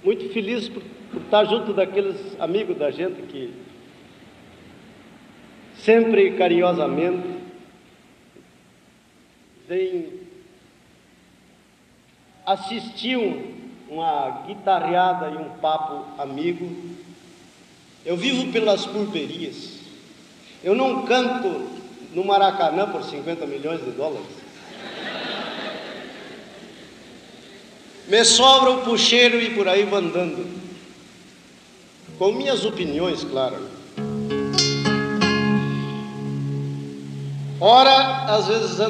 muito feliz por estar junto daqueles amigos da gente que sempre carinhosamente vem assistir uma guitarreada e um papo amigo. Eu vivo pelas pulperias. Eu não canto no Maracanã por 50 milhões de dólares. Me sobra o puxeiro e por aí vou andando. Com minhas opiniões, claro. Ora, às vezes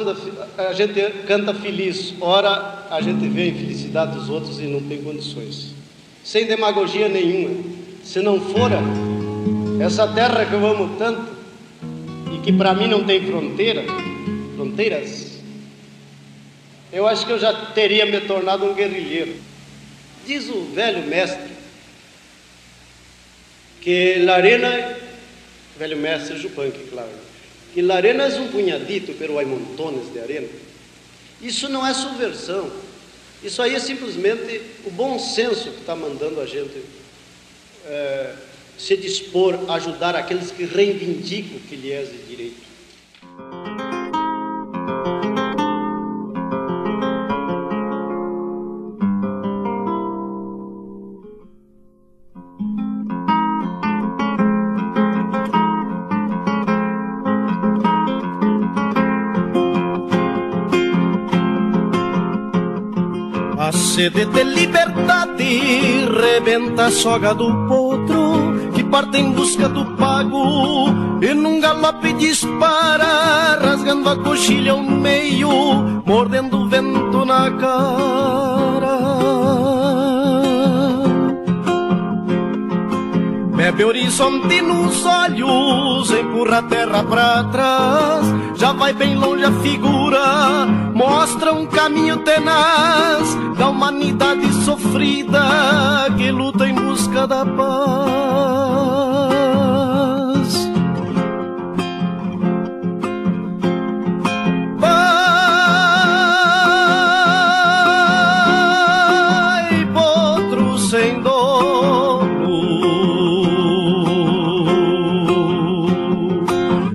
a gente canta feliz, ora a gente vê a infelicidade dos outros e não tem condições. Sem demagogia nenhuma. Se não fora essa terra que eu amo tanto e que para mim não tem fronteiras, eu acho que eu já teria me tornado um guerrilheiro. Diz o velho mestre que Larena, velho mestre Yupanqui, claro, que Larena é um punhadito, pero hay montones de arena. Isso não é subversão. Isso aí é simplesmente o bom senso que está mandando a gente se dispor a ajudar aqueles que reivindicam o que lhe é de direito. A sede de liberdade rebenta a soga do potro que parte em busca do pago e num galope dispara, rasgando a coxilha ao meio, mordendo o vento na cara. Bebe horizonte nos olhos, empurra a terra pra trás, já vai bem longe a figura, mostra um caminho tenaz da humanidade sofrida que luta em busca da paz. Vai, potro sem dono,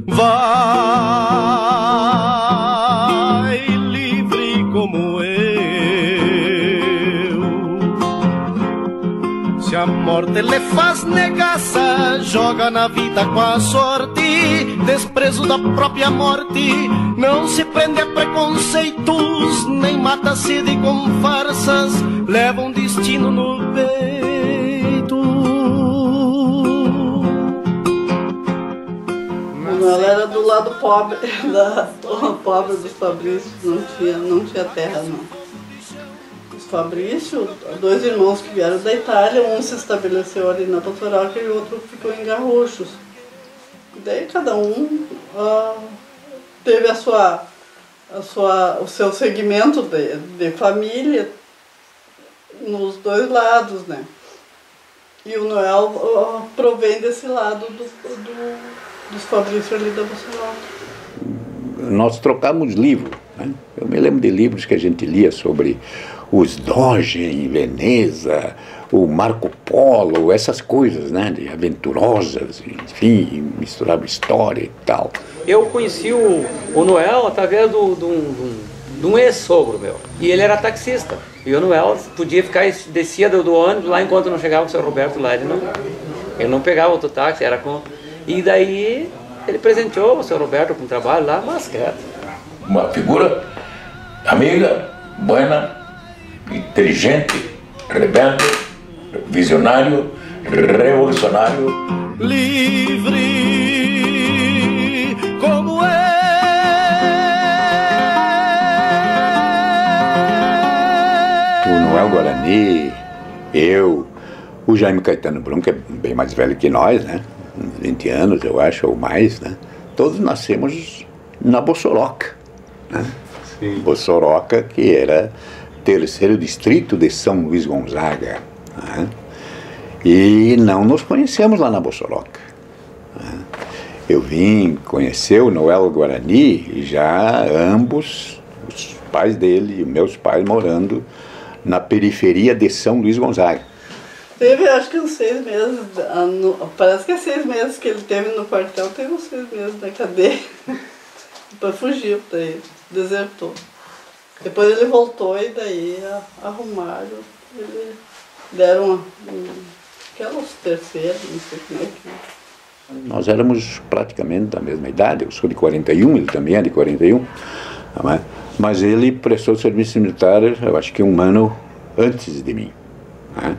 vai livre como eu. Se a morte lhe faz negaça, joga na vida com a sorte, desprezo da própria morte, não se prende a preconceitos, nem mata a sede com farsas, leva um destino no peito. Ela era do lado pobre, pobre dos Fabrícios, não tinha terra não. Os Fabrícios, dois irmãos que vieram da Itália, um se estabeleceu ali na Bossoroca e o outro ficou em Garruchos. Daí cada um teve o seu segmento de família nos dois lados, né? E o Noel provém desse lado dos Fabrícios ali da Bossoroca. Nós trocamos livros, né? Eu me lembro de livros que a gente lia sobre os Doge em Veneza, o Marco Polo, essas coisas, né, de aventurosas, enfim, misturava história e tal. Eu conheci o Noel através de um ex-sogro meu, e ele era taxista, e o Noel podia ficar, descia do ônibus lá enquanto não chegava o seu Roberto lá, ele não pegava outro táxi, era com... E daí ele presenteou o seu Roberto com um trabalho lá, mas quieto. Uma figura amiga, buena, inteligente, rebelde, visionário, revolucionário. Livre como eu. O Noel Guarani, eu, o Jaime Caetano Brum, que é bem mais velho que nós, né? 20 anos, eu acho, ou mais, né? Todos nascemos na Bossoroca, né? Sim. Bossoroca, que era terceiro distrito de São Luís Gonzaga, né? E não nos conhecemos lá na Bossoroca, né? Eu vim conhecer o Noel Guarani já ambos, os pais dele e meus pais, morando na periferia de São Luís Gonzaga. Teve, acho que uns 6 meses, parece que é 6 meses que ele teve no quartel, teve uns 6 meses na cadeia. Depois fugiu, daí desertou. Depois ele voltou e daí arrumaram, deram aquelas terceiras, não sei como é que é. Nós éramos praticamente da mesma idade, eu sou de 41, ele também é de 41, mas ele prestou serviço militar, eu acho que 1 ano antes de mim. Né?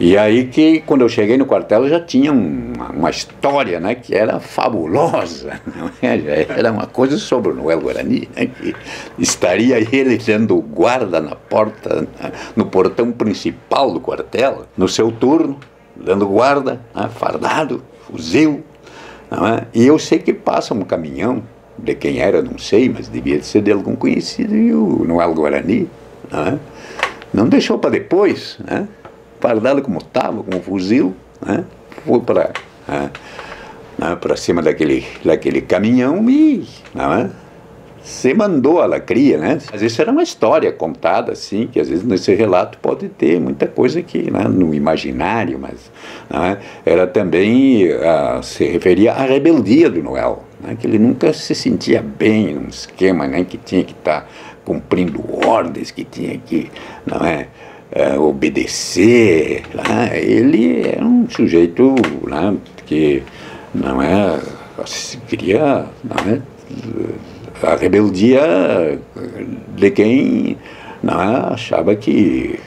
E aí que, quando eu cheguei no quartel, já tinha uma história, né, que era fabulosa, não é? Já era uma coisa sobre o Noel Guarani, né, que estaria ele dando guarda na porta, no portão principal do quartel, no seu turno, dando guarda, né, fardado, fuzil, não é? E eu sei que passa um caminhão, de quem era, não sei, mas devia ser de algum conhecido, e o Noel Guarani, não é? Não deixou para depois, né? Fardado como estava, com um fuzil, né? Foi para cima daquele caminhão e se mandou a lacria, né? Às vezes era uma história contada assim, que às vezes nesse relato pode ter muita coisa que, né, no imaginário, mas era também, se referia à rebeldia do Noel, né? Que ele nunca se sentia bem num esquema, né, que tinha que estar cumprindo ordens, que tinha que, não é, obedecer, né? Ele era um sujeito, né, que não é, queria, não é, a rebeldia de quem não é, achava que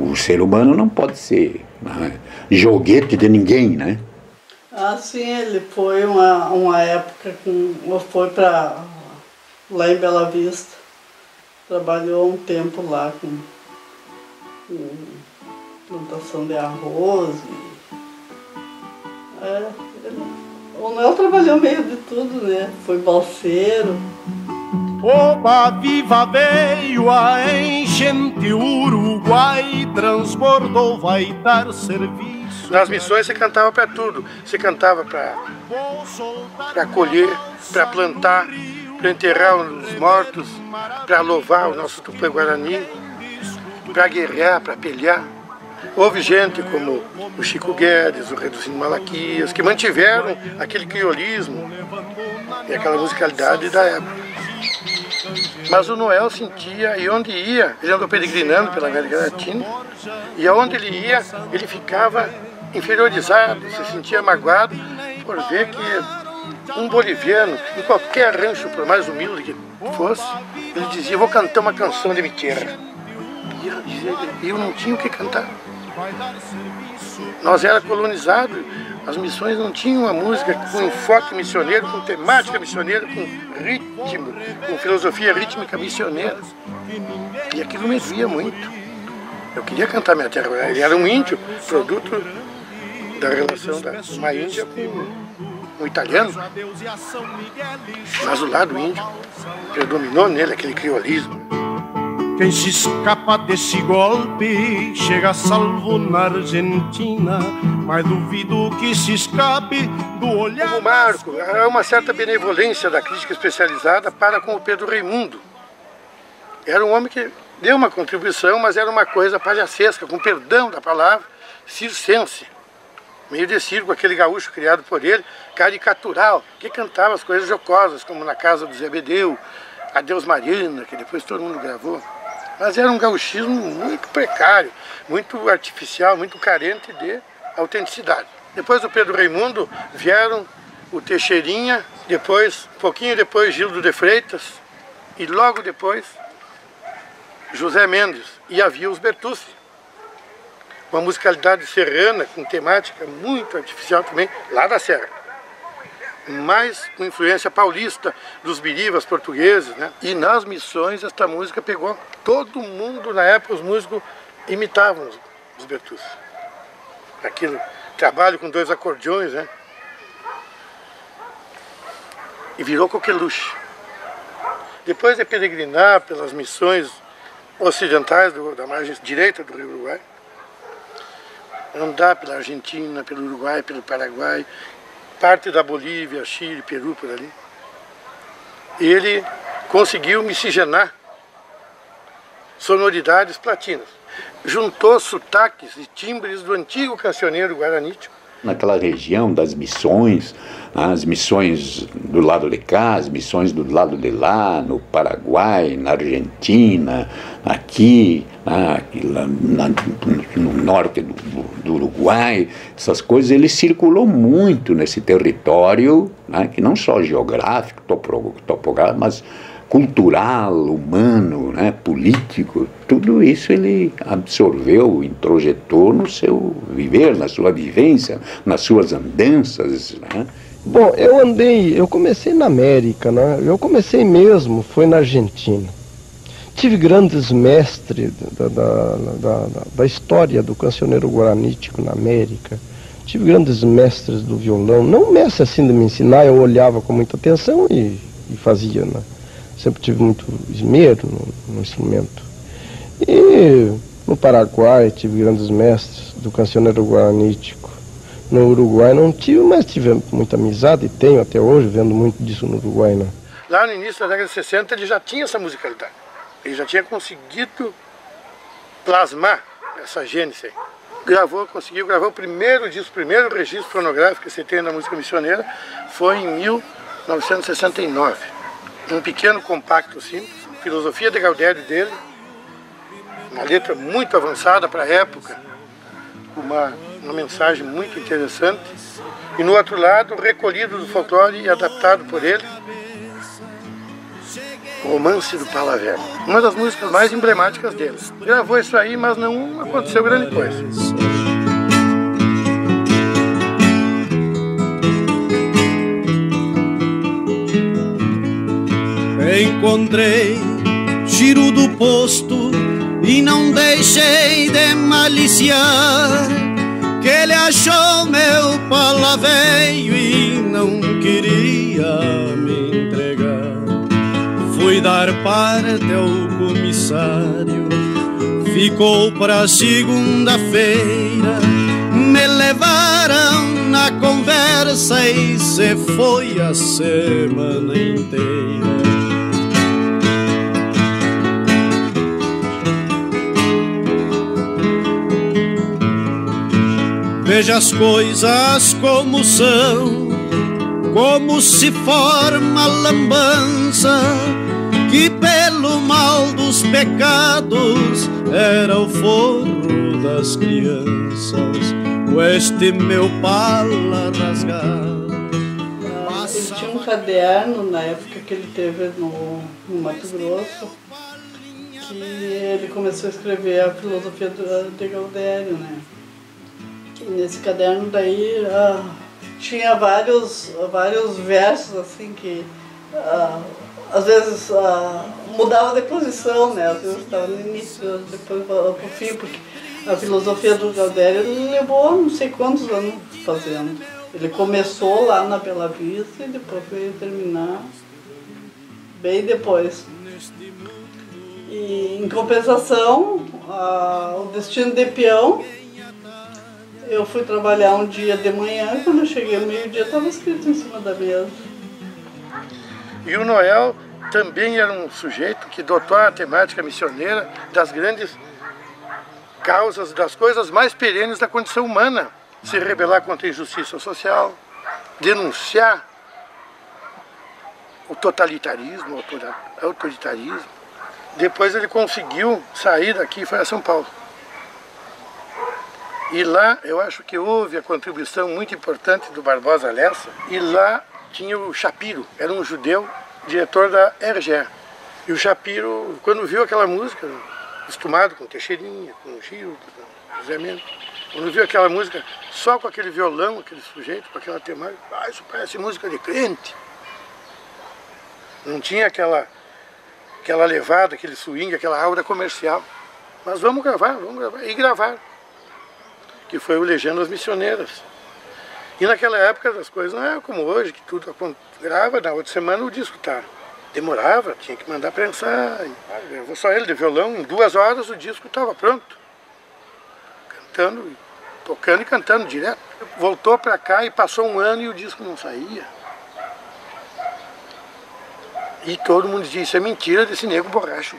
o ser humano não pode ser, não é, joguete de ninguém, né? Sim, ele foi uma época foi para lá em Bela Vista, trabalhou um tempo lá com plantação de arroz. O Noel trabalhou meio de tudo, né? Foi balseiro. Oba viva veio a enchente, o Uruguai transbordou, vai dar serviço. Nas missões você cantava para tudo. Você cantava para colher, para plantar, para enterrar os mortos, para louvar o nosso Tupã-Guarani, para guerrear, para pelear. Houve gente como o Chico Guedes, o Reduzindo Malaquias, que mantiveram aquele criolismo e aquela musicalidade da época. Mas o Noel sentia, e onde ia, ele andou peregrinando pela América Latina, e aonde ele ia, ele ficava inferiorizado, se sentia magoado por ver que um boliviano, em qualquer rancho, por mais humilde que fosse, ele dizia: vou cantar uma canção de minha terra. E eu não tinha o que cantar. Nós era colonizado, as missões não tinham uma música com enfoque missioneiro, com temática missioneira, com ritmo, com filosofia rítmica missioneira. E aquilo me doía muito. Eu queria cantar minha terra. Ele era um índio, produto da relação de uma índia com um italiano. Mas o lado índio predominou nele aquele criolismo. Quem se escapa desse golpe chega salvo na Argentina, mas duvido que se escape do olhar. Como marco, há uma certa benevolência da crítica especializada para com o Pedro Raimundo. Era um homem que deu uma contribuição, mas era uma coisa palhacesca, com perdão da palavra, circense. Meio de circo, aquele gaúcho criado por ele, caricatural, que cantava as coisas jocosas, como Na Casa do Zé Bedeu, Adeus Marina, que depois todo mundo gravou. Mas era um gauchismo muito precário, muito artificial, muito carente de autenticidade. Depois do Pedro Raimundo vieram o Teixeirinha, depois, pouquinho depois, Gildo de Freitas, e logo depois José Mendes, e havia os Bertucci. Uma musicalidade serrana, com temática muito artificial também, lá da Serra. Mas com influência paulista, dos birivas portugueses, né? E nas missões esta música pegou. Todo mundo, na época, os músicos imitavam os Bertucci. Aquilo, trabalho com 2 acordeões, né? E virou coqueluche. Depois de peregrinar pelas missões ocidentais da margem direita do Rio Uruguai, andar pela Argentina, pelo Uruguai, pelo Paraguai, parte da Bolívia, Chile, Peru, por ali. Ele conseguiu miscigenar sonoridades platinas. juntou sotaques e timbres do antigo cancioneiro guaranítico. Naquela região das missões, as missões do lado de cá, as missões do lado de lá, no Paraguai, na Argentina, aqui, no norte do Uruguai, essas coisas, ele circulou muito nesse território, né, que não só geográfico, topográfico, mas cultural, humano, né, político, tudo isso ele absorveu, introjetou no seu viver, na sua vivência, nas suas andanças, né? Bom, eu comecei na América, né? Eu comecei mesmo, foi na Argentina. Tive grandes mestres da história do cancioneiro guaranítico na América. Tive grandes mestres do violão, não mestre assim de me ensinar, eu olhava com muita atenção e fazia, né? Sempre tive muito esmero no instrumento. E no Paraguai tive grandes mestres do cancioneiro guaranítico. No Uruguai não tive, mas tive muita amizade e tenho até hoje, vendo muito disso no Uruguai, né? Lá no início da década de 60 ele já tinha essa musicalidade. Ele já tinha conseguido plasmar essa gênese aí. Conseguiu gravar o primeiro disco, o primeiro registro fonográfico que você tem na música missioneira foi em 1969. Um pequeno compacto simples, Filosofia de Gaudério dele, uma letra muito avançada para a época, uma mensagem muito interessante, e no outro lado, recolhido do folclore e adaptado por ele, Romance do Pala Velha, uma das músicas mais emblemáticas dele. Gravou isso aí, mas não aconteceu grande coisa. Encontrei giro do posto e não deixei de maliciar, que ele achou meu pala velho e não queria me entregar. Fui dar parte ao comissário, ficou pra segunda-feira. Me levaram na conversa e se foi a semana inteira. Veja as coisas como são, como se forma a lambança, que pelo mal dos pecados era o forro das crianças, este meu pala rasgado. Ele tinha um caderno na época que ele teve no Mato Grosso, que ele começou a escrever a filosofia de Gaudério, né? E nesse caderno daí tinha vários versos assim que às vezes mudava de posição, né? Às vezes estava no início, depois para o fim, porque a filosofia do Gaudério ele levou não sei quantos anos fazendo. Ele começou lá na Bela Vista e depois veio terminar bem depois. E em compensação, o Destino de Peão, eu fui trabalhar um dia de manhã e quando eu cheguei ao meio-dia estava escrito em cima da mesa. E o Noel também era um sujeito que dotou a temática missioneira das grandes causas, das coisas mais perenes da condição humana. Se rebelar contra a injustiça social, denunciar o totalitarismo, o autoritarismo. Depois ele conseguiu sair daqui e foi a São Paulo. E lá eu acho que houve a contribuição muito importante do Barbosa Lessa. E lá tinha o Shapiro, era um judeu, diretor da RGE. E o Shapiro, quando viu aquela música, acostumado com Teixeirinha, com o Gil, com o José Mendes, quando viu aquela música só com aquele violão, aquele sujeito, com aquela temática, isso parece música de crente. Não tinha aquela levada, aquele swing, aquela aura comercial. Mas vamos gravar. E gravaram. Que foi o Legendas Missioneiras. E naquela época as coisas não eram como hoje, que tudo grava, na outra semana o disco tá. Demorava, tinha que mandar prensar. Gravou só ele de violão, em 2 horas o disco estava pronto. Cantando, tocando e cantando direto. Voltou para cá e passou 1 ano e o disco não saía. E todo mundo disse, isso é mentira desse nego borracho.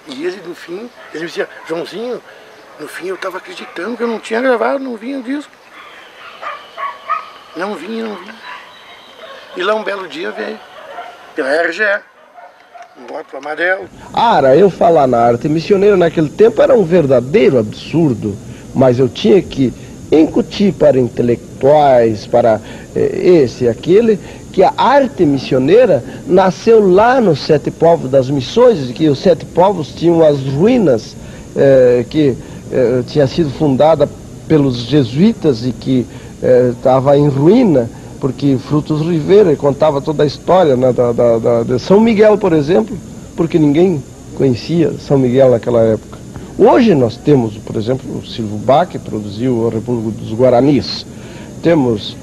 E ele, no fim, ele me dizia, Joãozinho, no fim eu estava acreditando que eu não tinha gravado, não vinha o disco. Não vinha. E lá um belo dia veio, pela RGE, um rótulo amarelo. Eu falar na arte missioneira naquele tempo era um verdadeiro absurdo, mas eu tinha que incutir para intelectuais, para esse e aquele, que a arte missioneira nasceu lá nos Sete Povos das Missões, que os Sete Povos tinham as ruínas que tinha sido fundada pelos jesuítas e que estava em ruína, porque Frutos Rivera contava toda a história, né, de São Miguel, por exemplo, porque ninguém conhecia São Miguel naquela época. Hoje nós temos, por exemplo, o Silvio Bach, que produziu a República dos Guaranis, temos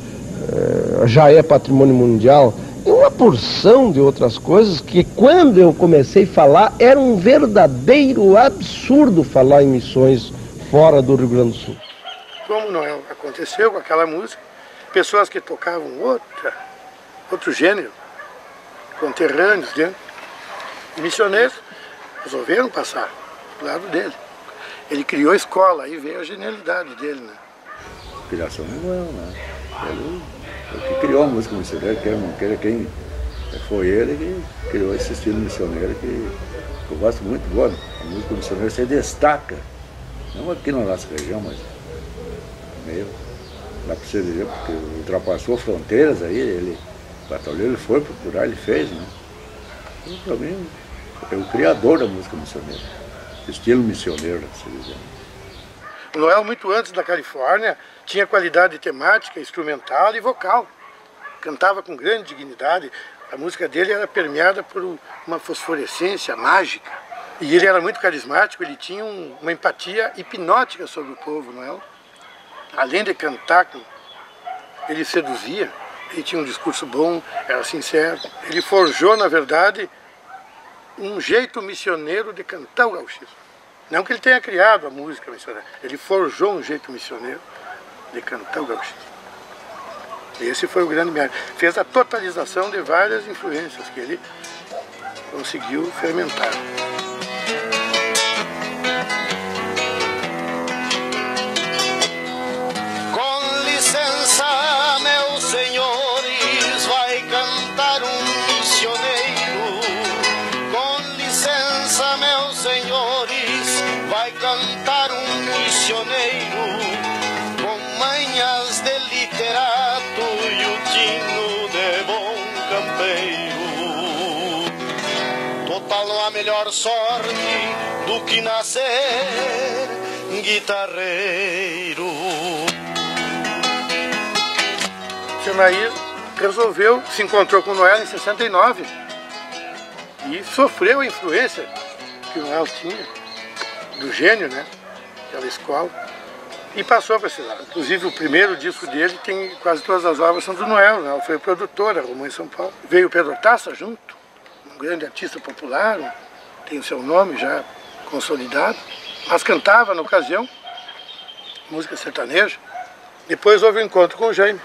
já é patrimônio mundial, e uma porção de outras coisas que, quando eu comecei a falar, era um verdadeiro absurdo falar em missões fora do Rio Grande do Sul. Como não aconteceu com aquela música, pessoas que tocavam outro gênero, conterrâneos dentro, missioneiros, resolveram passar do lado dele. Ele criou a escola, aí veio a genialidade dele, né? Criação não é, né? Ele que criou a música missioneira, quem foi ele que criou esse estilo missioneiro que eu gosto muito. Boa, a música missioneira se destaca, não aqui na nossa região, mas meio, dá para você ver, porque ultrapassou fronteiras aí, ele batalhou, ele foi procurar, ele fez, né? Para mim, é o criador da música missioneira, estilo missioneiro, se dizer. O Noel, muito antes da Califórnia, tinha qualidade temática, instrumental e vocal. Cantava com grande dignidade. A música dele era permeada por uma fosforescência mágica. E ele era muito carismático, ele tinha uma empatia hipnótica sobre o povo, Noel. Além de cantar, ele seduzia, ele tinha um discurso bom, era sincero. Ele forjou, na verdade, um jeito missioneiro de cantar o gauchismo. Não que ele tenha criado a música missioneira, ele forjou um jeito missioneiro de cantar o gauchismo. Esse foi o grande mérito. Fez a totalização de várias influências que ele conseguiu fermentar. Com licença, meus senhores, vai cantar um missioneiro. Com licença, meus senhores, vai cantar um missioneiro, com manhas de literato e o tino de bom campeiro. Total não há melhor sorte do que nascer guitarreiro. Seu Nair resolveu, se encontrou com o Noel em 69 e sofreu a influência que o Noel tinha, do gênio, né? Aquela escola, e passou para esse lado. Inclusive o primeiro disco dele tem quase todas as obras são do Noel, né? Foi produtor, arrumou em São Paulo. Veio o Pedro Taça junto, um grande artista popular, tem o seu nome já consolidado, mas cantava na ocasião música sertaneja. Depois houve um encontro com o Jaime,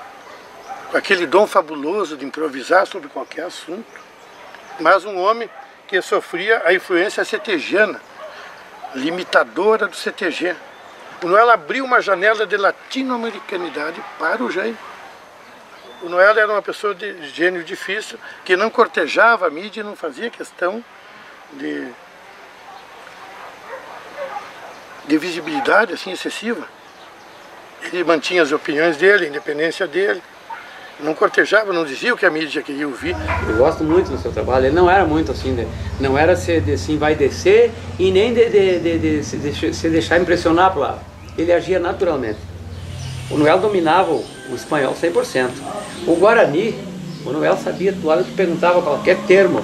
com aquele dom fabuloso de improvisar sobre qualquer assunto, mas um homem que sofria a influência CTGiana, limitadora do CTG. O Noel abriu uma janela de latino-americanidade para o Jaime. O Noel era uma pessoa de gênio difícil, que não cortejava a mídia e não fazia questão de visibilidade assim excessiva. Ele mantinha as opiniões dele, a independência dele. Não cortejava, não dizia o que a mídia queria ouvir. Eu gosto muito do seu trabalho. Ele não era muito assim, né? Não era ser assim, vai descer e nem se deixar impressionar por lá. Ele agia naturalmente. O Noel dominava o espanhol 100%. O Guarani, o Noel sabia, do lado que perguntava qualquer termo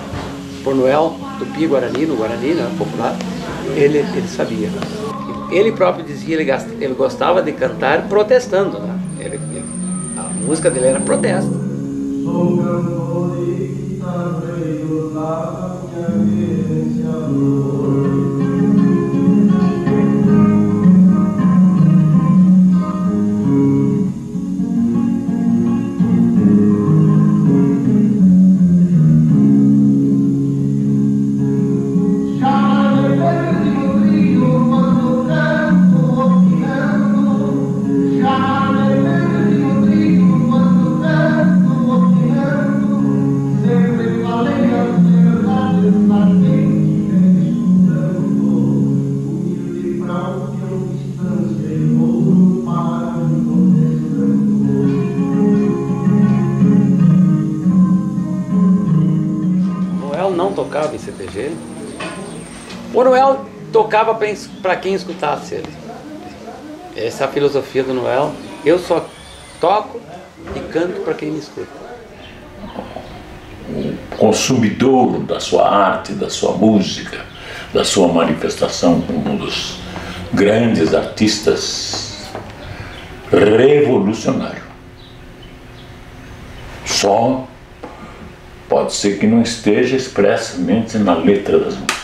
por Noel, tupi-guarani, no Guarani, né, popular, ele sabia. Ele próprio dizia, ele gostava de cantar protestando, né? A música dele era protesto. tocava em CTG. O Noel tocava para quem escutasse ele. Essa é a filosofia do Noel. Eu só toco e canto para quem me escuta. O consumidor da sua arte, da sua música, da sua manifestação como um dos grandes artistas, revolucionário. Só pode ser que não esteja expressamente na letra das músicas,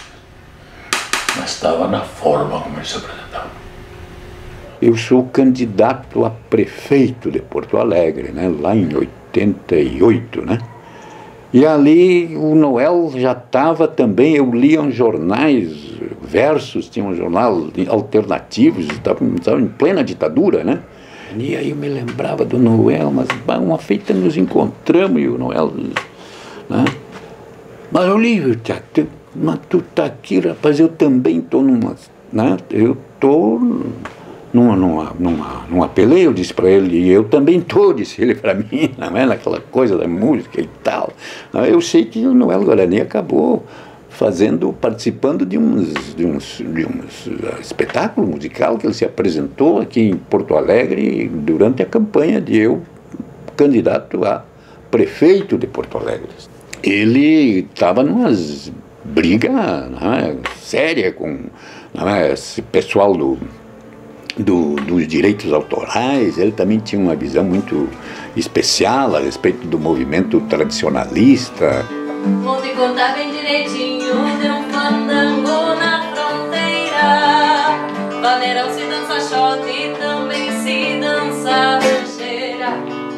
mas estava na forma como ele se apresentava. Eu sou candidato a prefeito de Porto Alegre, né, lá em 88, né? E ali o Noel já estava também, eu lia uns jornais, Versos, tinha um jornal alternativos, estava em plena ditadura, né? E aí eu me lembrava do Noel, mas uma feita nos encontramos e o Noel, né? Mas Olívio, mas tu tá aqui, rapaz, eu também estou numa, né? Eu estou numa peleia, eu disse para ele, e eu também estou, disse ele para mim, não é? Naquela coisa da música e tal. Eu sei que o Noel Guarani acabou participando de um espetáculo musical que ele se apresentou aqui em Porto Alegre durante a campanha de eu, candidato a prefeito de Porto Alegre. Ele estava numas brigas, né, séria com, né, esse pessoal dos direitos autorais. Ele também tinha uma visão muito especial a respeito do movimento tradicionalista. Vou te contar bem direitinho de um fandango na fronteira. Vaneirão se dança xote e também se dança rancheira.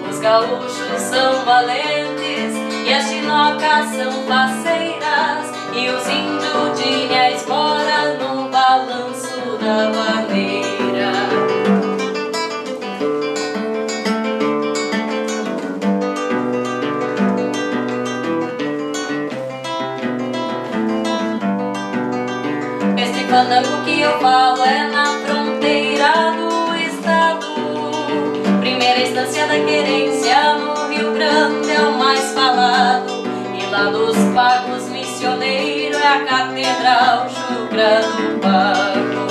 Os gaúchos são valentes e as chinocas são faceiras, e os índios de a espora no balanço da vaneira. Fandango que eu falo é na fronteira do estado. Primeira instância da querência no Rio Grande é o mais falado. E lá dos pagos missioneiros é a Catedral Chucra do Pago.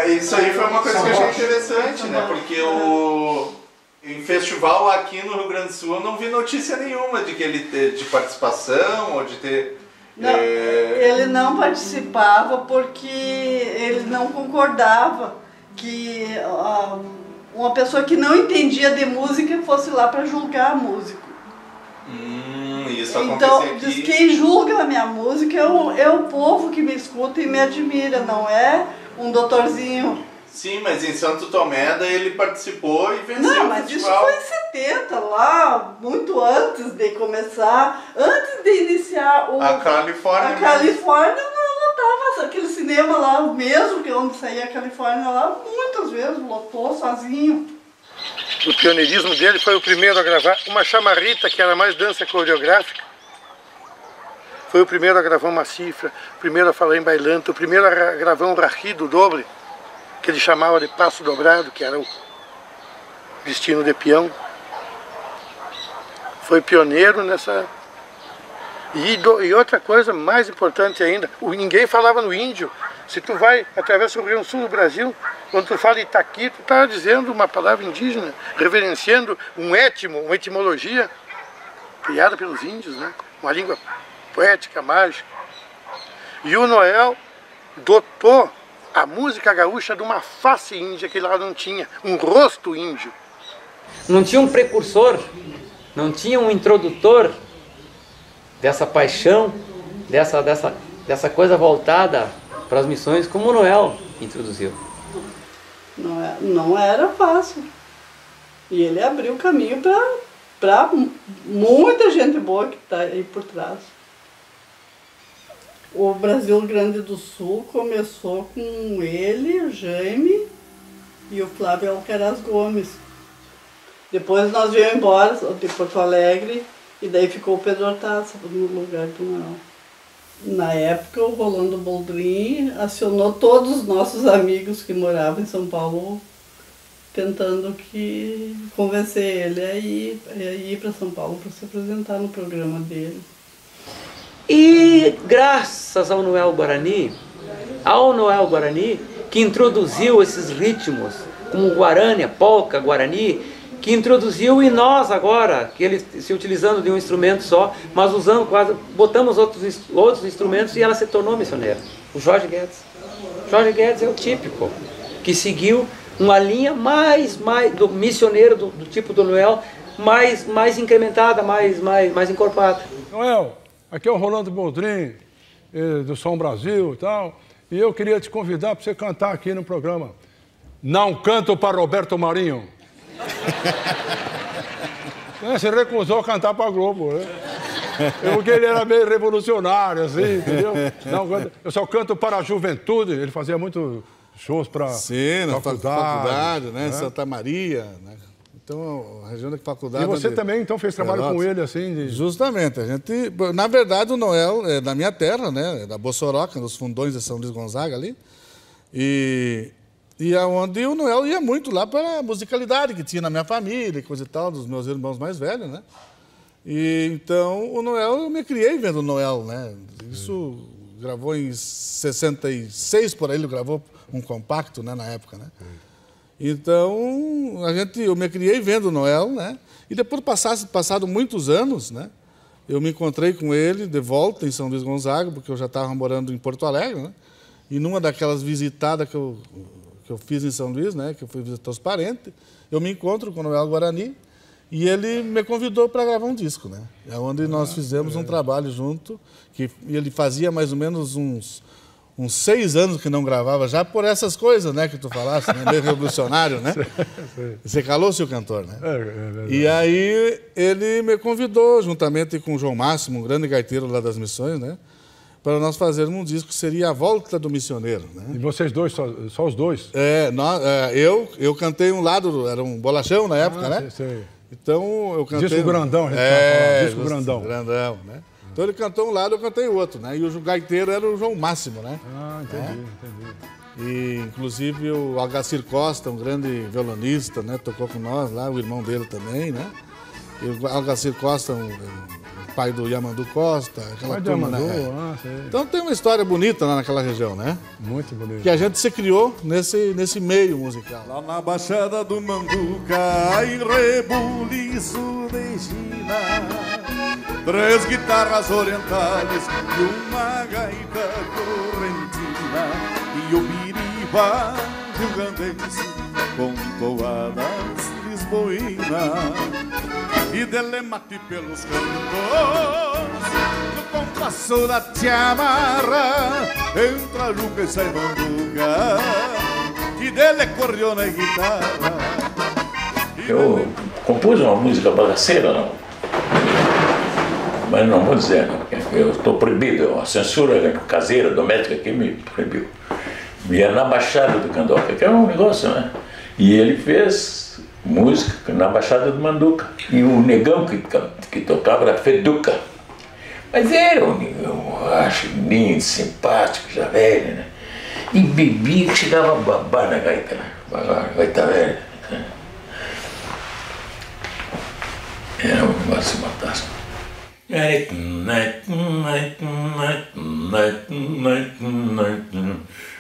Isso aí foi uma coisa que eu achei interessante, né? Porque em festival aqui no Rio Grande do Sul eu não vi notícia nenhuma de que ele de participação ou de ter... Não, ele não participava porque ele não concordava que uma pessoa que não entendia de música fosse lá para julgar a música. Isso então, aqui. Diz quem julga a minha música é o povo que me escuta e me admira, não é um doutorzinho. Sim, mas em Santo Tomé daí ele participou e venceu. Não, mas isso foi em 70, lá, muito antes de começar, antes de iniciar a Califórnia. A Califórnia lotava aquele cinema lá mesmo, que é onde saía a Califórnia lá, muitas vezes lotou sozinho. O pioneirismo dele foi o primeiro a gravar uma chamarrita, que era mais dança coreográfica. Foi o primeiro a gravar uma cifra, o primeiro a falar em bailante, o primeiro a gravar um rajido doble, que ele chamava de passo dobrado, que era o destino de peão. Foi pioneiro nessa... E outra coisa mais importante ainda, ninguém falava no índio. Se tu vai, atravessa o Rio Sul do Brasil, quando tu fala Itaqui, tu está dizendo uma palavra indígena, reverenciando uma etimologia criada pelos índios, né? Uma língua poética, mágica. E o Noel dotou a música gaúcha de uma face índia que lá não tinha, um rosto índio. Não tinha um precursor, não tinha um introdutor dessa paixão, dessa coisa voltada para as missões, como o Noel introduziu. Não era fácil. E ele abriu o caminho para muita gente boa que está aí por trás. O Brasil Grande do Sul começou com ele, o Jaime e o Flávio Alcaraz Gomes. Depois nós viemos embora de Porto Alegre e daí ficou o Pedro Hortaça no lugar do Noel. Na época o Rolando Boldrin acionou todos os nossos amigos que moravam em São Paulo tentando convencer ele a ir para São Paulo para se apresentar no programa dele. E graças ao Noel Guarani, que introduziu esses ritmos, como Guarani, a polca, Guarani, que introduziu em nós agora, que ele se utilizando de um instrumento só, mas usando quase, botamos outros instrumentos e ela se tornou missioneira. O Jorge Guedes. Jorge Guedes é o típico, que seguiu uma linha mais do missioneiro, do tipo do Noel, mais incrementada, mais encorpada. Noel, aqui é o Rolando Boldrin, do Som Brasil e tal, e eu queria te convidar para você cantar aqui no programa. Não canto para Roberto Marinho. Você recusou cantar para a Globo, né? Porque ele era meio revolucionário, assim, entendeu? Não, eu só canto para a juventude. Ele fazia muito shows para faculdade, né? Santa Maria, né? Então, a região da faculdade... E você também, então, fez trabalho com ele, assim? Justamente. A gente... Na verdade, o Noel é da minha terra, né? Da Bossoroca, dos fundões de São Luís Gonzaga, ali. E aonde o Noel ia muito lá para a musicalidade que tinha na minha família, coisa e tal, dos meus irmãos mais velhos, né? E então, o Noel, eu me criei vendo o Noel, né? Isso gravou em 66, por aí ele gravou um compacto, né, na época, né? Então, eu me criei vendo o Noel, né? E depois, passado muitos anos, né? Eu me encontrei com ele de volta em São Luís Gonzaga, porque eu já estava morando em Porto Alegre, né? E numa daquelas visitadas que eu fiz em São Luís, né? Que eu fui visitar os parentes, eu me encontro com o Noel Guarani e ele me convidou para gravar um disco, né? É onde nós fizemos um trabalho junto, que ele fazia mais ou menos uns 6 anos que não gravava, já por essas coisas, né, que tu falaste, né, meio revolucionário, né? Você calou-se o cantor, né? E aí ele me convidou, juntamente com o João Máximo, um grande gaiteiro lá das Missões, né, para nós fazermos um disco que seria A Volta do Missioneiro, né? E vocês dois, só os dois? Eu cantei um lado, era um bolachão na época, né? Sei. Então eu cantei... Disco grandão, a gente fala, disco grandão. Grandão, né? Então ele cantou um lado, eu cantei o outro, né? E o gaiteiro era o João Máximo, né? Entendi. E inclusive o Algacir Costa, um grande violonista, né? Tocou com nós lá, o irmão dele também, né? E o Algacir Costa, o pai do Yamandu Costa, aquela turma, né? Então tem uma história bonita lá naquela região, né? Muito bonita. Que a gente se criou nesse meio musical. Lá na Baixada do Manduca, em rebuliço de China, 3 guitarras orientais e uma gaita correntina, e o biriba rio-grandense com toadas lisboinas, e delemate pelos cantos no compasso da chamarra, entra Luca e sai Manduca, que dele corrió na guitarra. Eu compus uma música bagaceira, não? Mas não vou dizer, não, porque eu estou proibido, a censura caseira, doméstica aqui me proibiu. E é na Baixada do Candoca, que é um negócio, né? E ele fez música na Baixada do Manduca. E o negão que tocava era Feduca. Mas era um negão, eu acho, lindo, simpático, já velho, né? E bebia que chegava a babar na gaita, né? Gaita velha. Era um negócio fantástico.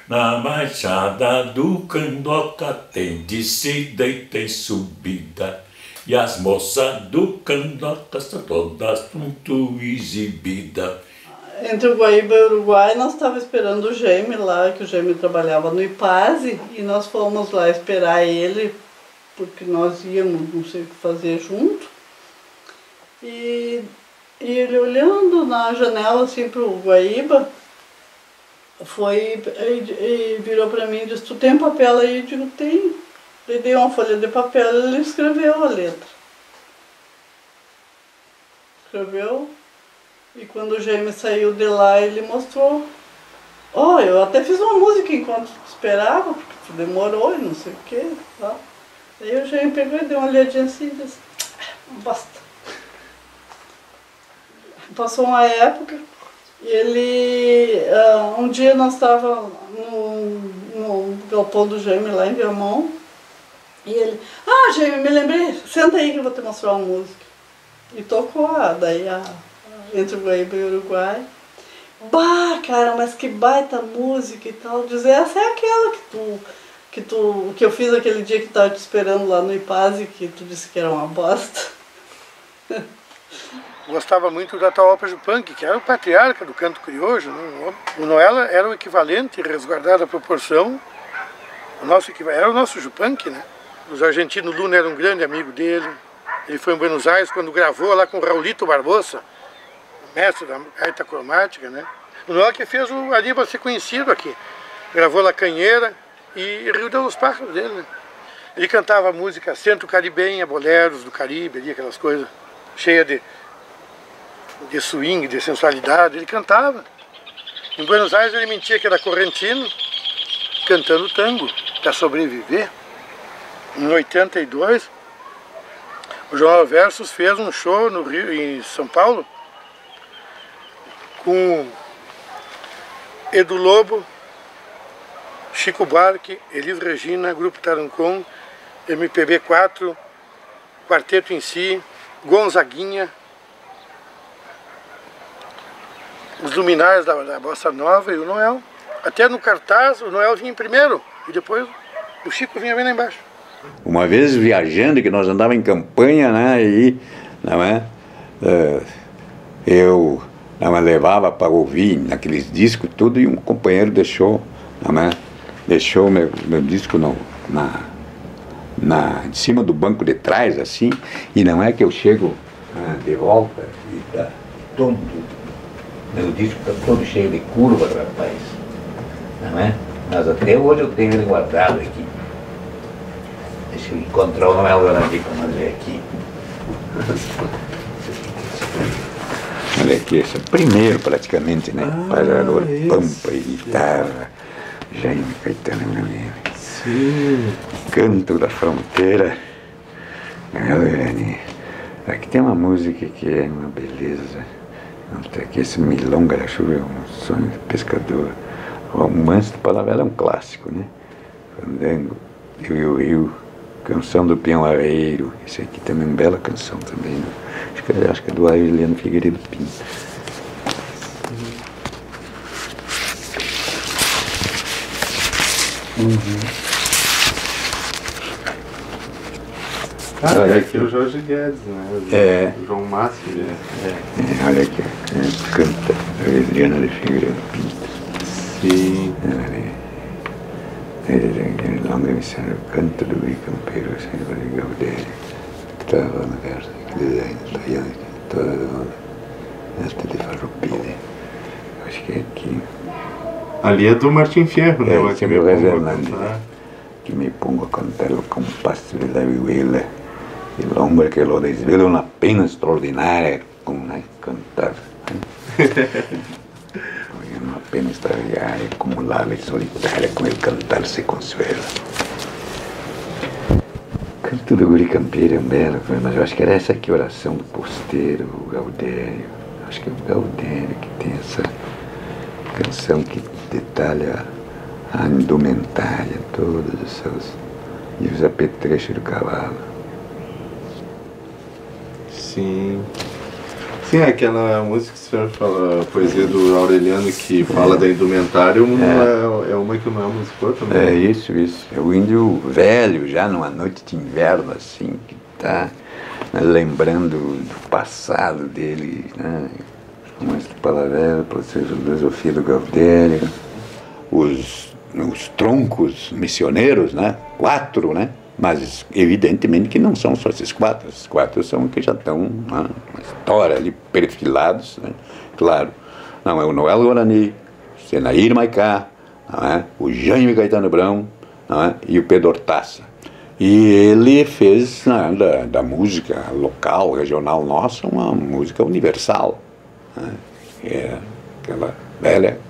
Na Baixada do Candoca tem descida e tem subida, e as moças do Candoca são todas muito exibidas. Entre o Guaíba e o Uruguai, nós estávamos esperando o Jaime lá, que o Jaime trabalhava no IPASE, e nós fomos lá esperar ele, porque nós íamos, não sei o que fazer junto. E ele olhando na janela assim para o Guaíba, foi e virou para mim e disse: "Tu tem papel aí?" Eu digo: "Tenho." Ele deu uma folha de papel e ele escreveu a letra. Escreveu, e quando o Jaime saiu de lá, ele mostrou. Oh, eu até fiz uma música enquanto esperava, porque demorou e não sei o quê. Tá? Aí o Jaime pegou e deu uma olhadinha assim e disse, basta. Passou uma época, e ele, um dia nós estávamos no galpão do Jaime lá em Viamão, e ele, Jaime, me lembrei, senta aí que eu vou te mostrar uma música. E tocou Entre o Guaíba e o Uruguai. Bah, cara, mas que baita música e tal. Dizer, essa é aquela que eu fiz aquele dia que estava te esperando lá no Ipaz e que tu disse que era uma bosta. Gostava muito da Atahualpa Yupanqui, que era o patriarca do canto crioulo. Né? O Noel era o equivalente, resguardado a proporção, era o nosso Yupanqui, né? Os argentinos, Luna era um grande amigo dele. Ele foi em Buenos Aires quando gravou lá com o Raulito Barbosa, mestre da gaita cromática, né? O Noel que fez o Aníbal ser conhecido aqui. Gravou La Canheira e Rio de los Pájaros dele, né? Ele cantava música centro-caribenha, boleros do Caribe, ali, aquelas coisas cheias de swing, de sensualidade. Ele cantava. Em Buenos Aires ele mentia que era correntino, cantando tango para sobreviver. Em 82, o João Versus fez um show no Rio, em São Paulo, com Edu Lobo, Chico Buarque, Elis Regina, Grupo Tarancon, MPB4, Quarteto em Si, Gonzaguinha, os luminares da Bossa Nova e o Noel. Até no cartaz o Noel vinha em primeiro e depois o Chico vinha bem lá embaixo. Uma vez viajando, que nós andávamos em campanha, né, e não é, eu levava para ouvir naqueles discos tudo, e um companheiro deixou, não é, deixou meu disco de cima do banco de trás, assim, e não é que eu chego de volta e tá todo, meu disco está todo cheio de curvas, rapaz, não é? Mas até hoje eu tenho ele guardado aqui. Deixa eu encontrar o Noel Guarani, vamos ver aqui. Olha aqui, esse é o primeiro praticamente, né? Parador, pampa e guitarra. Jaime Caetano, sim. Canto da Fronteira. Noel Guarani. Aqui tem uma música que é uma beleza. Aqui esse Milonga da Chuva é um sonho de pescador. O Manso do Palavela é um clássico, né? Fandango, Eu e o Rio. Canção do Peão Areiro, esse aqui também é uma bela canção também, né? Acho que é do Aureliano Figueiredo Pinto. Olha aqui o Jorge Guedes, né? O João Márcio. Olha aqui, canta Aureliano de Figueiredo Pinto. Sim. Longa missão, o canto do Rio Campeiro, sempre de Gaudério, que estava no verso, que desenho, Tayane, toda esta de Farroupilha. Acho que é aqui. Ali é do Martim Fierro, né? Que me pongo que me pongo a cantar o compasso de la vihuela, el hombre que lo desvela una pena extraordinaria con cantar. Uma pena extraordinária, acumulada e solitária, com ele cantar se consuela. Canto do Guri Campeiro é um belo, mas eu acho que era essa aqui, Oração do Posteiro, o Gaudério. Acho que é o Gaudério que tem essa canção que detalha a indumentária, todos os seus, e os apetrechos do cavalo. Sim. Sim, aquela música que o senhor fala, a poesia do Aureliano que fala da indumentária, é uma que o Noel musicou também. É isso. É o índio velho, já numa noite de inverno, assim, que está lembrando do passado dele, né? Mas do Palavela, pode ser a filosofia do Gaudério, os troncos missioneiros, né? 4, né? Mas evidentemente que não são só esses 4, esses 4 são que já estão na história ali, perfilados, né? Claro, não é o Noel Guarani, o Senair Maicá, não é? O Jaime Caetano Brão, não é? E o Pedro Hortaça. E ele fez, né, da música local, regional nossa, uma música universal, né? É aquela velha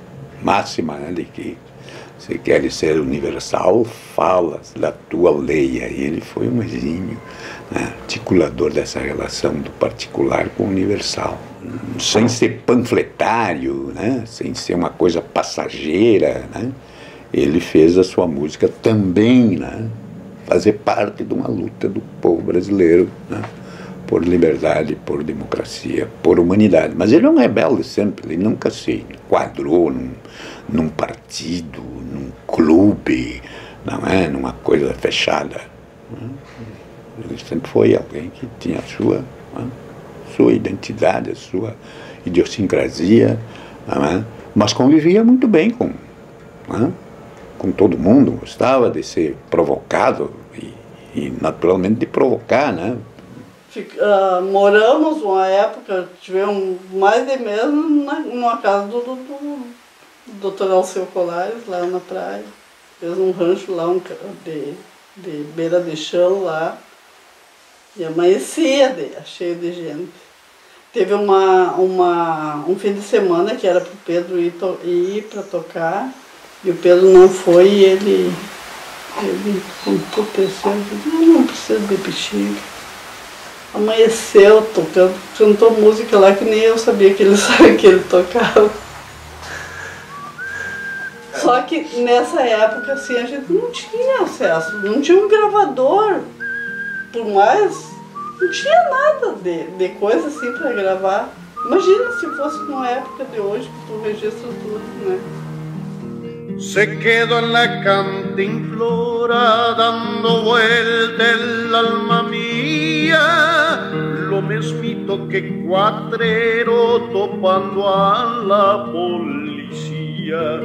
máxima, né, de que se queres ser universal, falas da tua aldeia. E ele foi um exímio, né, articulador dessa relação do particular com o universal, sem ser panfletário, né, sem ser uma coisa passageira, né? Ele fez a sua música também, né, fazer parte de uma luta do povo brasileiro, né, por liberdade, por democracia, por humanidade. Mas ele é um rebelde sempre, ele nunca se enquadrou num partido, num clube, não é, numa coisa fechada. Ele sempre foi alguém que tinha a sua identidade, a sua idiosincrasia, não é? Mas convivia muito bem com todo mundo, gostava de ser provocado e naturalmente de provocar, né? Moramos uma época, tivemos mais de mês numa casa do Dr. Alceu Colares, lá na praia. Fez um rancho lá, de beira de chão lá, e amanhecia cheio de gente. Teve um fim de semana que era para o Pedro ir para tocar, e o Pedro não foi, e ele aconteceu, não precisa de bexiga. Amanheceu tocando, cantou música lá que nem eu sabia que ele tocava. Só que nessa época assim, a gente não tinha acesso, não tinha um gravador, por mais, não tinha nada de coisa assim para gravar. Imagina se fosse uma época de hoje que tu registra tudo, né? Se quedó en la cantinflora dando vuelta el alma mía, lo mesmito que cuatrero topando a la policía.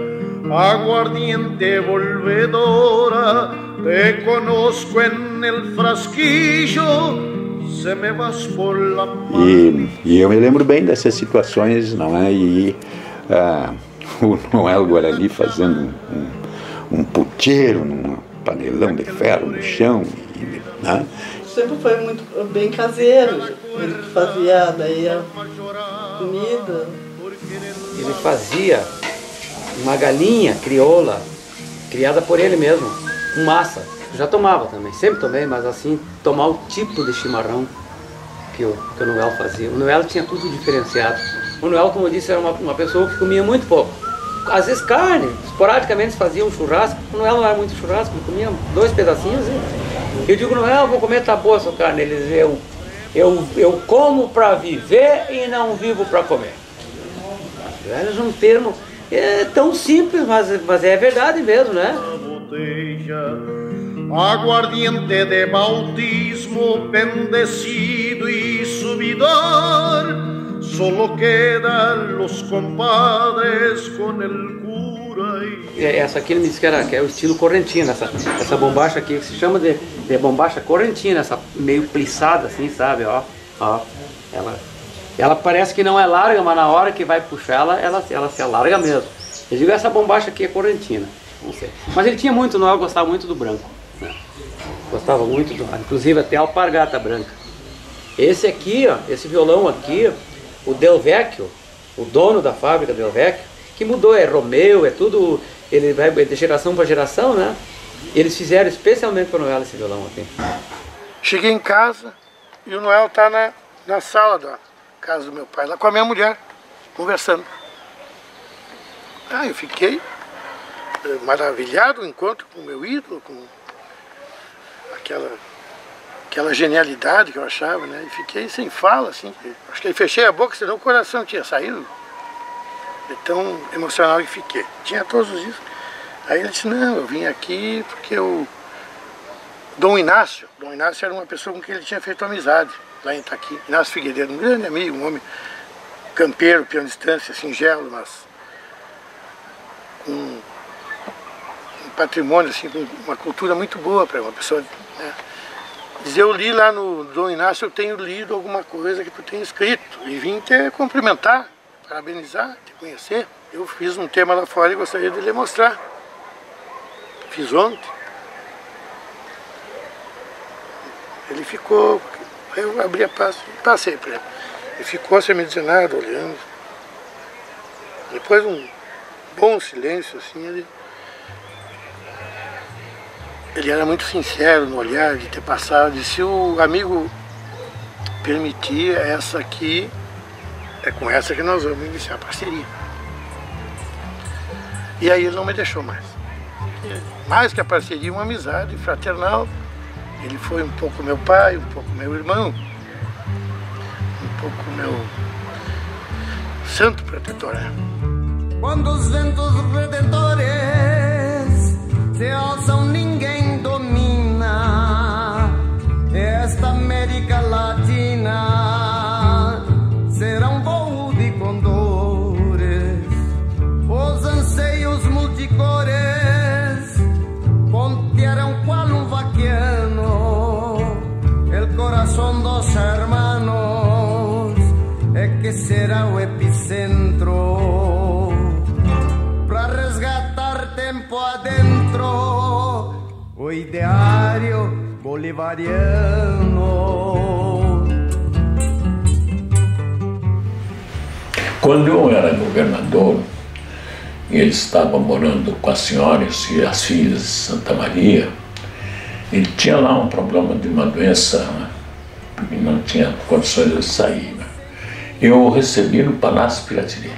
Aguardiente volvedora, te conozco en el frasquillo, se me vas por la mano. E eu me lembro bem dessas situações, não é? O Noel Guarani fazendo um puteiro num panelão de ferro no chão, né? Sempre foi muito bem caseiro, ele fazia daí a comida. Ele fazia uma galinha crioula, criada por ele mesmo, com massa. Eu já tomava também, sempre tomei, mas assim, tomar o tipo de chimarrão que o Noel fazia. O Noel tinha tudo diferenciado. O Noel, como eu disse, era uma pessoa que comia muito pouco. Às vezes carne, esporadicamente fazia um churrasco. O Noel não era muito churrasco, ele comia 2 pedacinhos. Eu digo, Noel, vou comer, tá boa a sua carne. Ele dizia, eu como para viver e não vivo para comer. É um termo tão simples, mas é verdade mesmo, né? Aguardiente de bautismo, bendecido y subidor. Solo quedan los compadres con el cura y... Essa aqui ele me disse que é o estilo correntina, essa bombacha aqui, que se chama de bombacha correntina, essa meio plissada assim, sabe, ó. Ela parece que não é larga, mas na hora que vai puxar ela se alarga mesmo. Eu digo, essa bombacha aqui é correntina, não sei. Mas ele tinha muito, Noel gostava muito do branco, né? Gostava muito, inclusive até a alpargata branca. Esse aqui, ó, esse violão aqui, o Del Vecchio, o dono da fábrica Del Vecchio, que mudou, é Romeu, é tudo, ele vai de geração para geração, né? Eles fizeram especialmente para o Noel esse violão aqui. Cheguei em casa e o Noel tá na sala da casa do meu pai, lá com a minha mulher, conversando. Eu fiquei maravilhado, o encontro com o meu ídolo, com aquela genialidade que eu achava, né? E fiquei sem fala, assim. Acho que aí fechei a boca, senão o coração tinha saído. De tão emocional que fiquei. Tinha todos os dias. Aí ele disse, não, eu vim aqui porque o Dom Inácio era uma pessoa com quem ele tinha feito amizade, lá em Itaqui. Inácio Figueiredo, um grande amigo, um homem campeiro, pianistância, singelo, mas com um patrimônio, assim, com uma cultura muito boa para uma pessoa, né? Diz, eu li lá no Dom Inácio, eu tenho lido alguma coisa que tu tem escrito e vim te cumprimentar, parabenizar, te conhecer. Eu fiz um tema lá fora e gostaria de lhe mostrar. Fiz ontem. Ele ficou, eu abri a pasta e passei para ele. Ele ficou sem me dizer nada, olhando. Depois de um bom silêncio, assim, ele era muito sincero no olhar de ter passado. E se o amigo permitir, essa aqui, é com essa que nós vamos iniciar a parceria. E aí ele não me deixou mais. Mais que a parceria, uma amizade fraternal. Ele foi um pouco meu pai, um pouco meu irmão, um pouco meu santo protetor. Quando os ventos redentores se alçam, ninguém domina esta América Latina. Será um voo de condores, os anseios multicores pontearam qual um vaquiano, el corazón dos hermanos é que será o epicentro para resgatar tempo adentro o ideário bolivariano. Quando eu era governador, ele estava morando com as senhoras e as filhas de Santa Maria. Ele tinha lá um problema de uma doença, né? E não tinha condições de sair. Né? Eu o recebi no Palácio Piratini.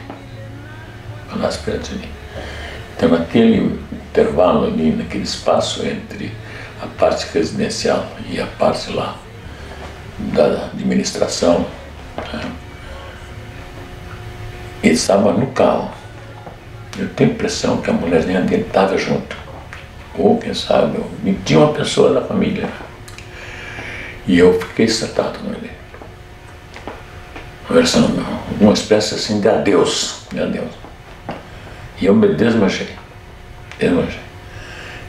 Então, naquele intervalo ali, naquele espaço entre a parte residencial e a parte lá da administração, né? Ele estava no carro. Eu tenho a impressão que a mulherzinha dele estava junto. Ou, quem sabe, tinha uma pessoa da família. E eu fiquei sentado com ele. Uma espécie assim de adeus. E eu me desmanchei.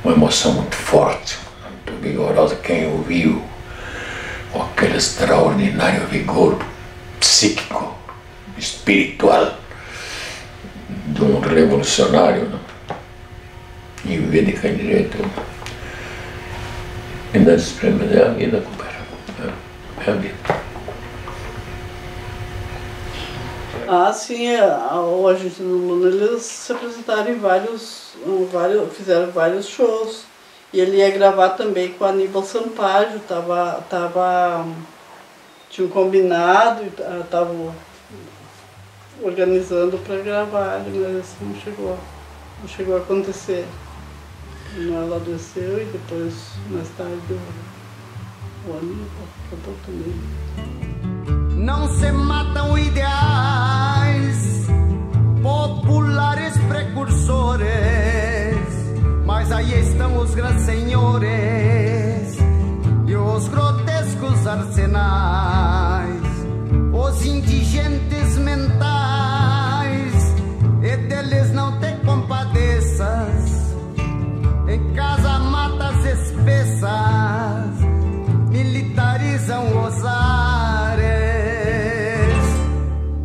Uma emoção muito forte, muito vigorosa. Quem ouviu com aquele extraordinário vigor psíquico, espiritual, de um revolucionário, né? E viver daquele jeito. Ainda disse para mim, é a vida, compadre. É a vida. Ah, sim, o Argentino Luna, eles se apresentaram em fizeram vários shows. E ele ia gravar também com a Aníbal Sampaio, tinham combinado, estavam organizando para gravar, mas assim não chegou a acontecer. Ela adoeceu e depois, mais tarde, o Aníbal acabou também. Não se matam ideais populares precursores, mas aí estão os grandes senhores e os grotescos arsenais, os indigentes mentais, e deles não te compadeças. Em casa matas espessas militarizam os ares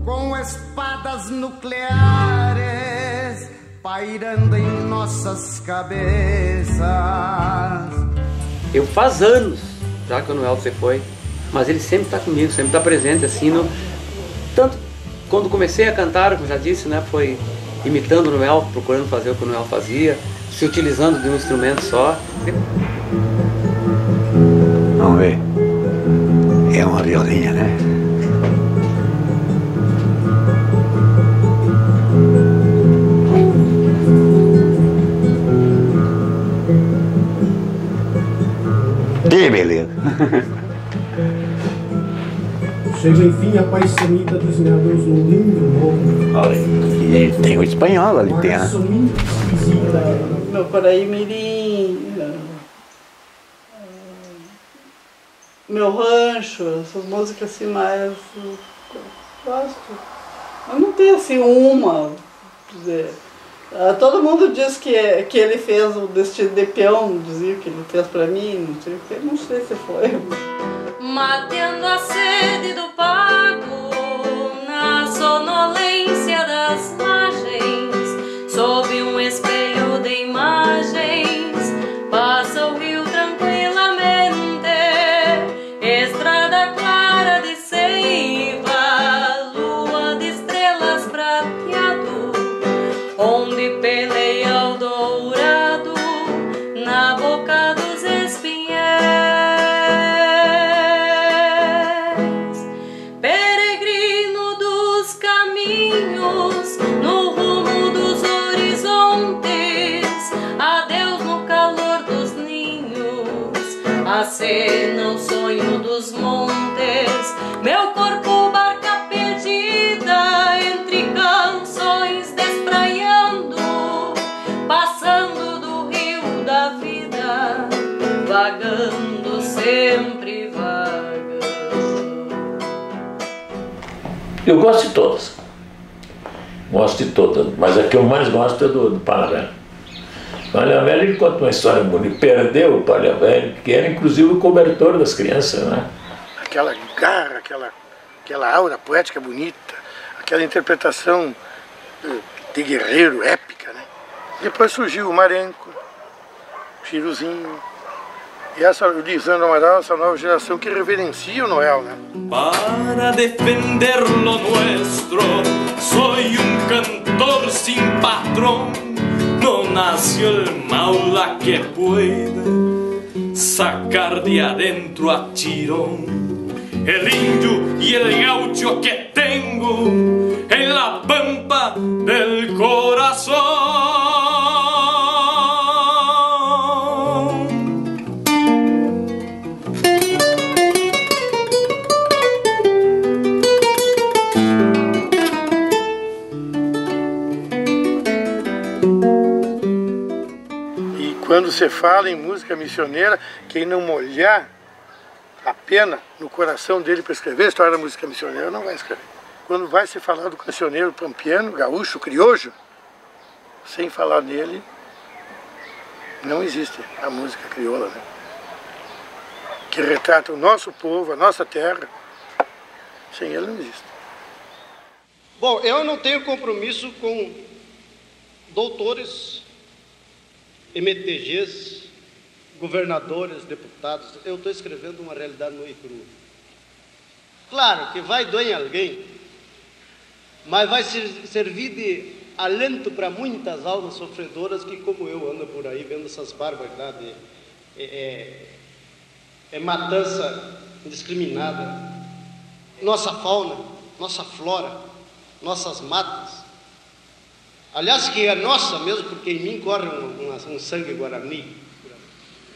com espadas nucleares pairando em nossas cabeças. Eu faz anos já que o Noel se foi, mas ele sempre está comigo, sempre está presente assim, tanto quando comecei a cantar, como já disse, né, foi imitando o Noel, procurando fazer o que o Noel fazia, se utilizando de um instrumento só. Vamos ver. É uma violinha, né? Que beleza! Chega enfim a paissanita dos neadores num lindo nome. Olha, e tem o espanhol ali, tem a... Meu Coraí Mirim, Meu Rancho, essas músicas assim mais... gosto. Mas não tem assim uma, quer dizer... todo mundo diz que ele fez o Destino de Peão, dizia que ele fez pra mim, não sei o que, não sei se foi. Matando a sede do pago, na sonolência das margens, sob um espelho de imagens, passa o rio tranquilamente, Eu gosto de todas. Gosto de todas, mas a que eu mais gosto é do Palha Velha. Palha Velha, ele conta uma história bonita. Perdeu o Palha Velha, que era inclusive o cobertor das crianças, né? Aquela garra, aquela aura poética bonita, aquela interpretação de guerreiro épica, né? Depois surgiu o Marenco, o Chiruzinho, e o Lisandro Amaral, essa nova geração que reverencia o Noel, né? Para defender lo nuestro, soy un cantor sin patrón. No nació el maula que pueda sacar de adentro a tirón. El indio y el gaucho que tengo en la pampa del corazón. Quando você fala em música missioneira, quem não molhar a pena no coração dele para escrever a história da música missioneira não vai escrever. Quando vai se falar do cancioneiro pampiano, gaúcho, criojo, sem falar nele, não existe a música crioula, né? Que retrata o nosso povo, a nossa terra. Sem ele não existe. Bom, eu não tenho compromisso com doutores, MTGs, governadores, deputados. Eu estou escrevendo uma realidade nua e crua. Claro que vai doer em alguém, mas vai servir de alento para muitas almas sofredoras que, como eu, andam por aí vendo essas barbaridades. É matança indiscriminada. Nossa fauna, nossa flora, nossas matas. Aliás, que é nossa mesmo, porque em mim corre um sangue guarani.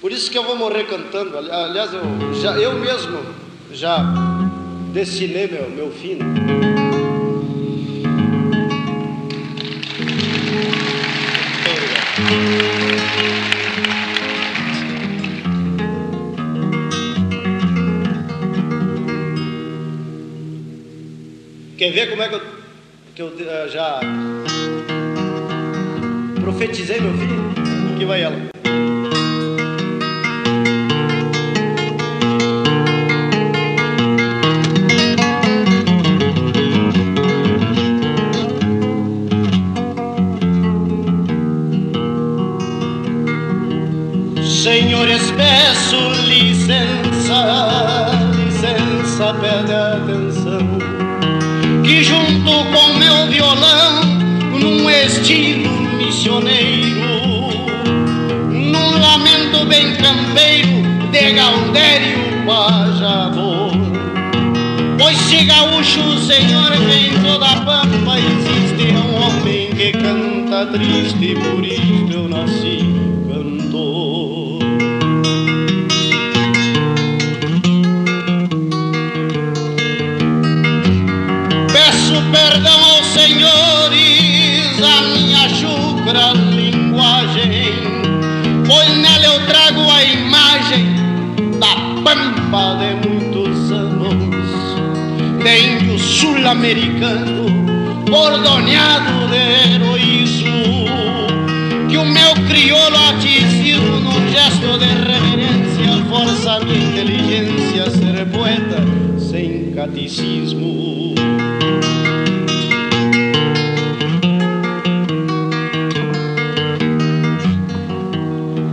Por isso que eu vou morrer cantando. Aliás, eu mesmo já destinei meu fim. Quer ver como é que eu já profetizei meu filho? Aqui vai ela. Senhores, peço licença, pede atenção, que junto com meu violão, num estilo missioneiro, num lamento bem campeiro de Gaudério Pajador. Pois se gaúcho, senhor, que em toda a pampa existe um homem que canta triste, por isso eu nasci cantor. Peço perdão aos senhores a minha chucra linguagem, pois nela eu trago a imagem da pampa de muitos anos, de índio sul-americano, bordoneado de heroísmo, que o meu crioulo atingido num gesto de reverência força a minha inteligência a ser poeta sem catecismo.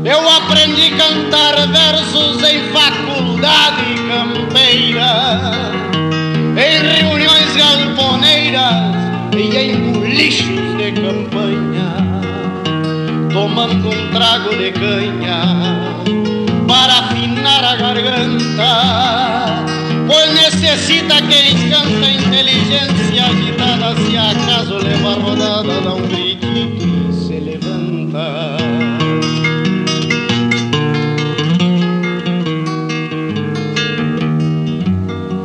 Eu aprendi a cantar versos em faculdade campeira, em reuniões galponeiras e em bolichos de campanha, tomando um trago de canha para afinar a garganta, pois necessita quem canta inteligência agitada, se acaso leva a rodada, dá um gritinho e se levanta.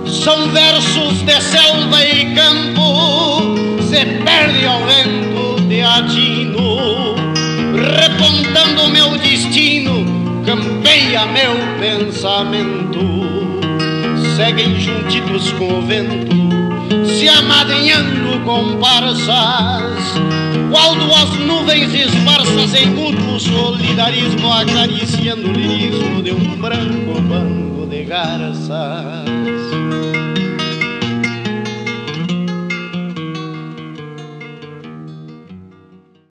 São versos de selva e campo, se perde ao vento de atino, repontando meu destino, campeia meu pensamento. Seguem juntitos com o vento, se amadrinhando comparsas, qual duas nuvens esparsas em mútuo solidarismo, acariciando o lirismo de um branco bando de garças.